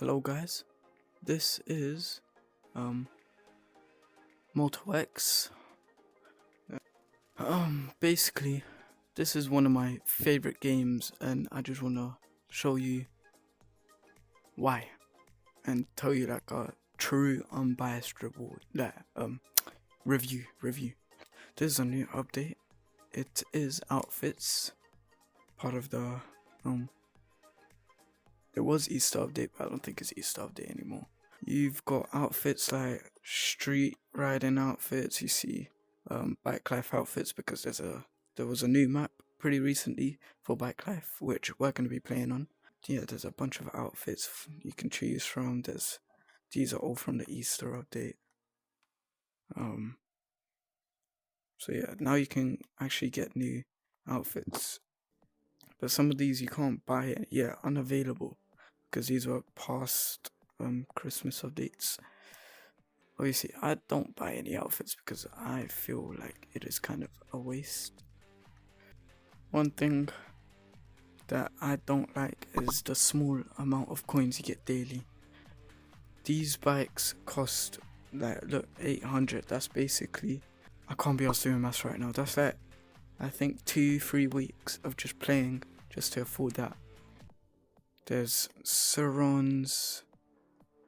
Hello guys, this is MotoX. Basically this is one of my favorite games and I just wanna show you why and tell you like a true unbiased review. This is a new update. It is outfits, part of the it was Easter update, but I don't think it's Easter update anymore. You've got outfits like street riding outfits, you see bike life outfits, because there was a new map pretty recently for bike life, which we're going to be playing on. Yeah, there's a bunch of outfits you can choose from. These are all from the Easter update. So yeah, now you can actually get new outfits, but some of these you can't buy it. Yeah, unavailable, because these were past Christmas updates. Obviously, I don't buy any outfits because I feel like it is kind of a waste. One thing that I don't like is the small amount of coins you get daily. These bikes cost, like, look, 800. That's basically, I can't be asked doing maths right now. That's like, I think 2-3 weeks of just playing just to afford that. There's Surons.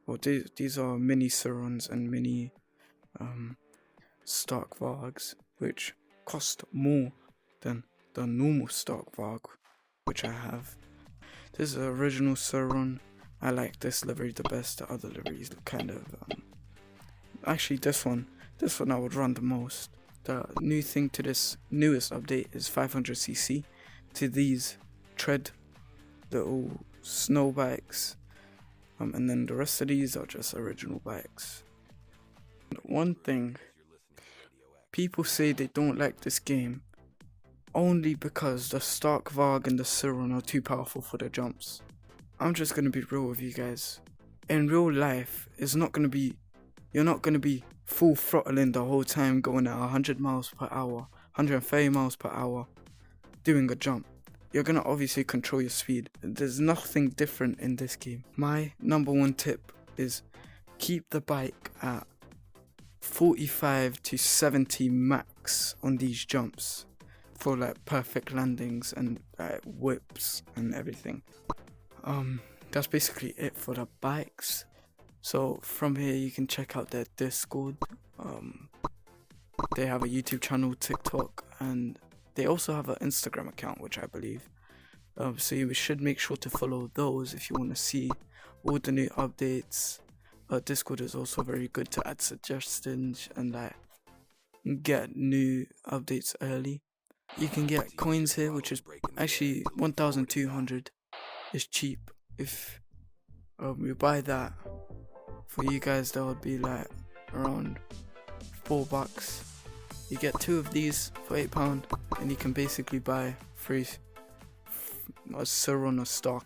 Well, these are mini Surons and mini stock Vargs, which cost more than the normal stock Varg, which I have. This is the original Suron. I like this livery the best. The other liveries kind of actually this one I would run the most. The new thing to this newest update is 500cc to these tread little snow bikes, and then the rest of these are just original bikes. One thing, people say they don't like this game only because the stock Varg and the Suron are too powerful for the jumps. I'm just gonna be real with you guys. In real life, you're not gonna be full throttling the whole time, going at 100 miles per hour, 130 miles per hour, doing a jump. You're gonna obviously control your speed. There's nothing different in this game. My number one tip is keep the bike at 45 to 70 max on these jumps for like perfect landings and whips and everything. That's basically it for the bikes. So from here you can check out their Discord. They have a YouTube channel, TikTok, and they also have an Instagram account, which I believe. So you should make sure to follow those if you want to see all the new updates. Discord is also very good to add suggestions and like get new updates early. You can get coins here, which is actually 1,200. Is cheap. If you buy that, for you guys that would be like around $4. You get 2 of these for £8, and you can basically buy 3 a Suron or stock.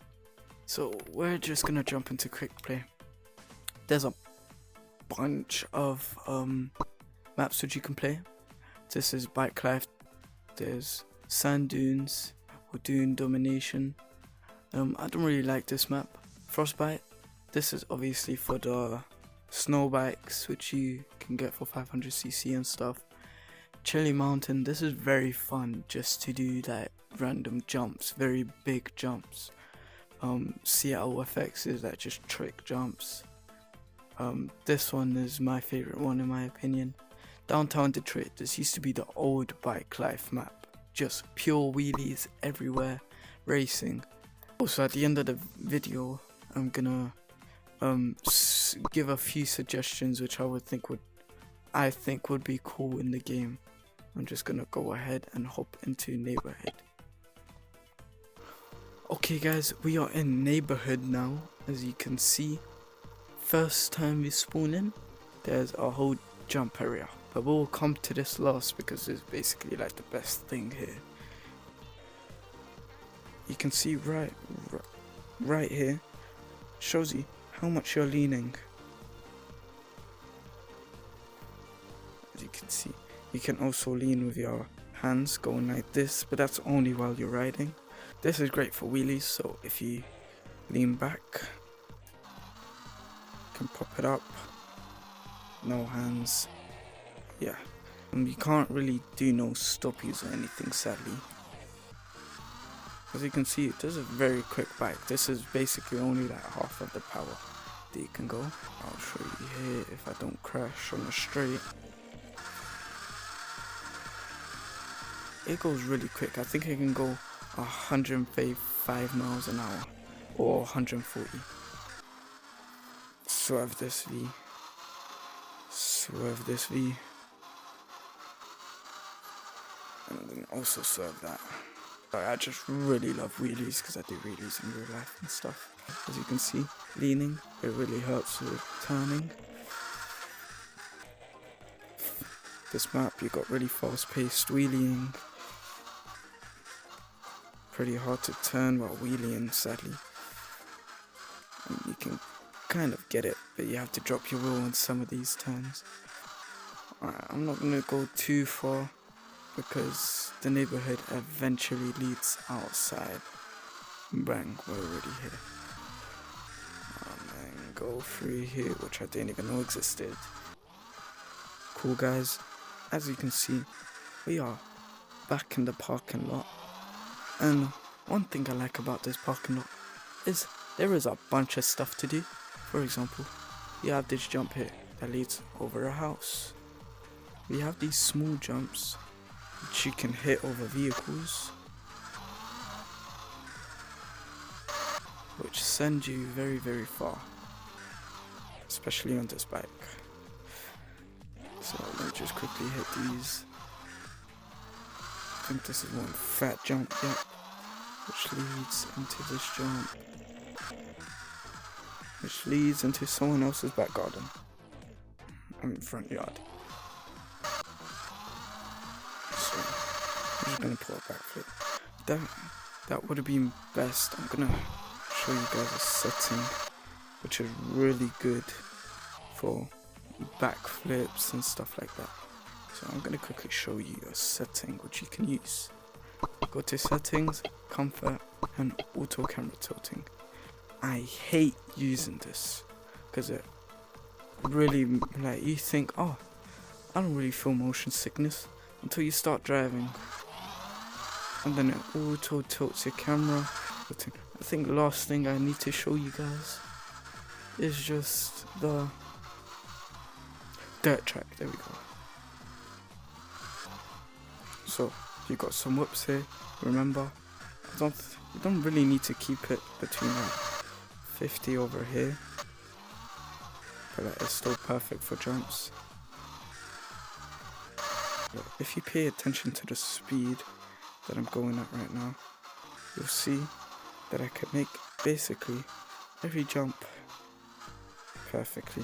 So we're just gonna jump into quick play. There's a bunch of maps which you can play. This is bike life. There's sand dunes or dune domination. I don't really like this map. Frostbite. This is obviously for the snow bikes, which you can get for 500cc and stuff. Chili Mountain. This is very fun just to do like random jumps, very big jumps. Seattle FX is like just trick jumps. This one is my favorite one in my opinion. Downtown Detroit. This used to be the old bike life map. Just pure wheelies everywhere, racing. Also at the end of the video, I'm gonna give a few suggestions which I think would be cool in the game. I'm just gonna go ahead and hop into neighborhood. Okay guys, we are in neighborhood now. As you can see, first time we spawn in, there's a whole jump area, but we'll come to this last because it's basically like the best thing here. You can see right here, shows you how much you're leaning. As you can see, you can also lean with your hands going like this, but that's only while you're riding. This is great for wheelies, so if you lean back, can pop it up. No hands. Yeah. And you can't really do no stoppies or anything, sadly. As you can see, this is a very quick bike. This is basically only like half of the power that you can go. I'll show you here if I don't crash on the straight. It goes really quick. I think it can go 105 miles an hour or 140. Swerve this V. Swerve this V. And then also swerve that. I just really love wheelies because I do wheelies in real life and stuff. As you can see, leaning, it really helps with turning. This map, you got really fast paced wheeling. Pretty hard to turn while wheeling, sadly. And you can kind of get it, but you have to drop your wheel on some of these turns. Alright, I'm not going to go too far because the neighborhood eventually leads outside. Bang, we're already here. And then go through here, which I didn't even know existed. Cool guys, as you can see, we are back in the parking lot. And one thing I like about this parking lot is there is a bunch of stuff to do. For example, you have this jump here that leads over a house. We have these small jumps which you can hit over vehicles, which send you very, very far, especially on this bike. So let me just quickly hit these. I think this is one fat jump, yep, which leads into this jump, which leads into someone else's back garden. I mean front yard. So I'm just gonna pull a backflip. That would have been best. I'm gonna show you guys a setting which is really good for backflips and stuff like that. So I'm going to quickly show you a setting which you can use. Go to settings, comfort, and auto camera tilting. I hate using this because it really, like, you think, oh, I don't really feel motion sickness until you start driving, and then it auto tilts your camera. I think the last thing I need to show you guys is just the dirt track. There we go. So you got some whoops here. Remember, you don't really need to keep it between like 50 over here, but it's still perfect for jumps. But if you pay attention to the speed that I'm going at right now, you'll see that I can make basically every jump perfectly.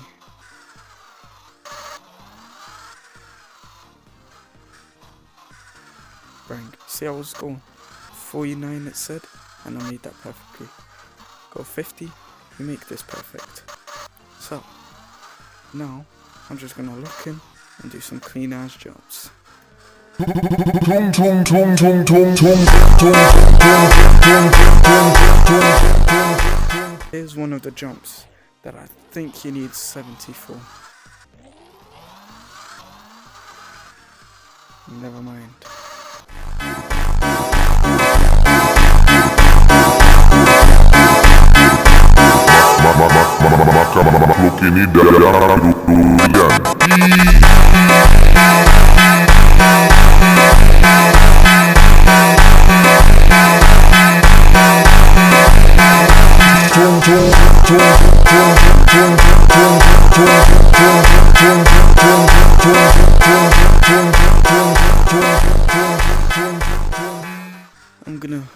Bang. See, I was going 49 it said, and I made that perfectly. Go 50, you make this perfect. So now I'm just gonna lock in and do some clean ass jumps. Here's one of the jumps that I think you need 70 for. Never mind. Ini darah durian. I'm gonna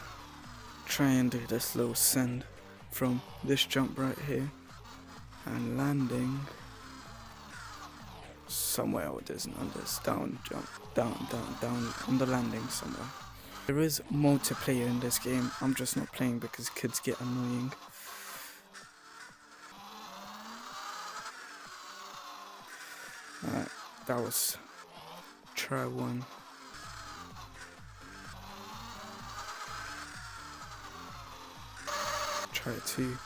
try and do this little send from this jump right here and landing somewhere. It isn't on this down jump, down on the landing somewhere. There is multiplayer in this game. I'm just not playing because kids get annoying. Alright, that was try one. Try two.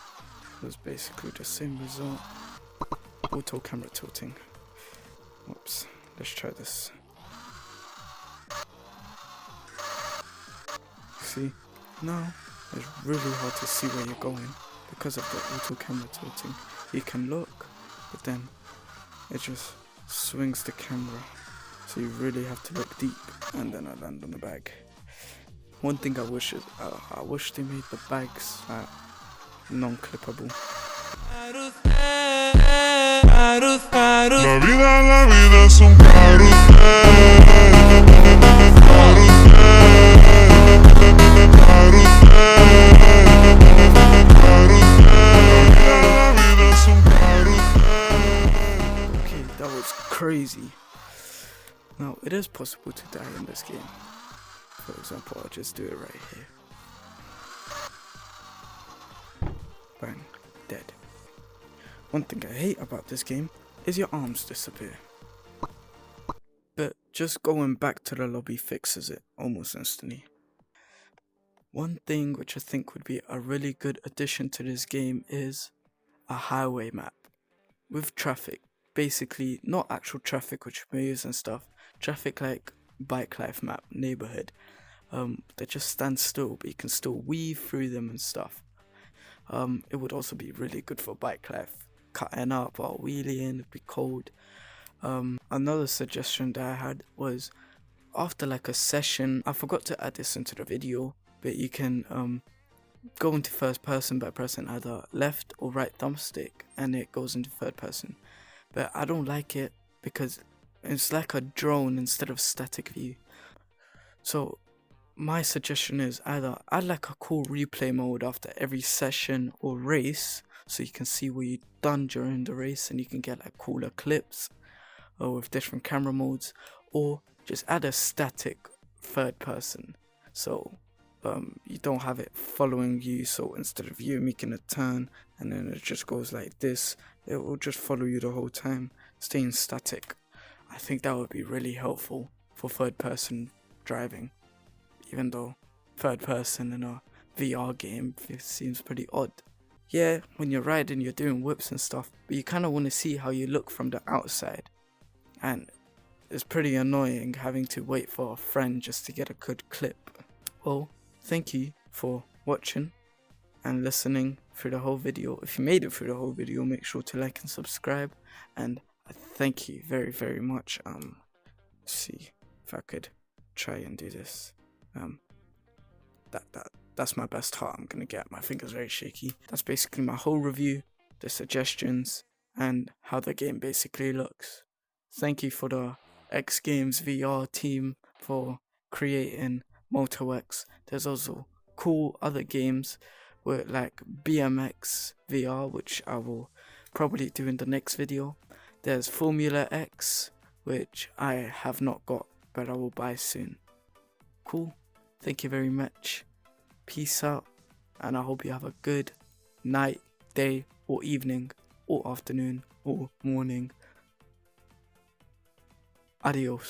It was basically the same result. auto camera tilting. Whoops, let's try this. See, now it's really hard to see where you're going because of the auto camera tilting. You can look, but then it just swings the camera, so you really have to look deep. And then I land on the bag. One thing I wish is I wish they made the bags non-clippable. La vida es un Okay, that was crazy. Now, it is possible to die in this game. For example, I'll just do it right here. Bang, dead. One thing I hate about this game is your arms disappear. But just going back to the lobby fixes it almost instantly. One thing which I think would be a really good addition to this game is a highway map with traffic. Basically, not actual traffic which moves and stuff, traffic like bike life map, neighborhood, that just stand still, but you can still weave through them and stuff. It would also be really good for bike life, cutting up or wheeling, it'd be cold. Another suggestion that I had was, after like a session, I forgot to add this into the video, but you can go into first person by pressing either left or right thumbstick, and it goes into third person. But I don't like it because it's like a drone instead of static view. So my suggestion is either add like a cool replay mode after every session or race, so you can see what you've done during the race and you can get like cooler clips or with different camera modes, or just add a static third person, so you don't have it following you. So instead of you making a turn and then it just goes like this, it will just follow you the whole time, staying static. I think that would be really helpful for third person driving, even though third person in a VR game, it seems pretty odd. Yeah, when you're riding you're doing whips and stuff, but you kind of want to see how you look from the outside, and it's pretty annoying having to wait for a friend just to get a good clip. Well, thank you for watching and listening through the whole video. If you made it through the whole video, make sure to like and subscribe, and I thank you very, very much. Let's see if I could try and do this. That's my best heart I'm gonna get. My finger's very shaky. That's basically my whole review, the suggestions, and how the game basically looks. Thank you for the XGAMES VR team for creating MotoX. There's also cool other games with like BMX VR, which I will probably do in the next video. There's FORMULAX, which I have not got, but I will buy soon. Cool. Thank you very much. Peace out, and I hope you have a good night, day, or evening, or afternoon, or morning. Adios.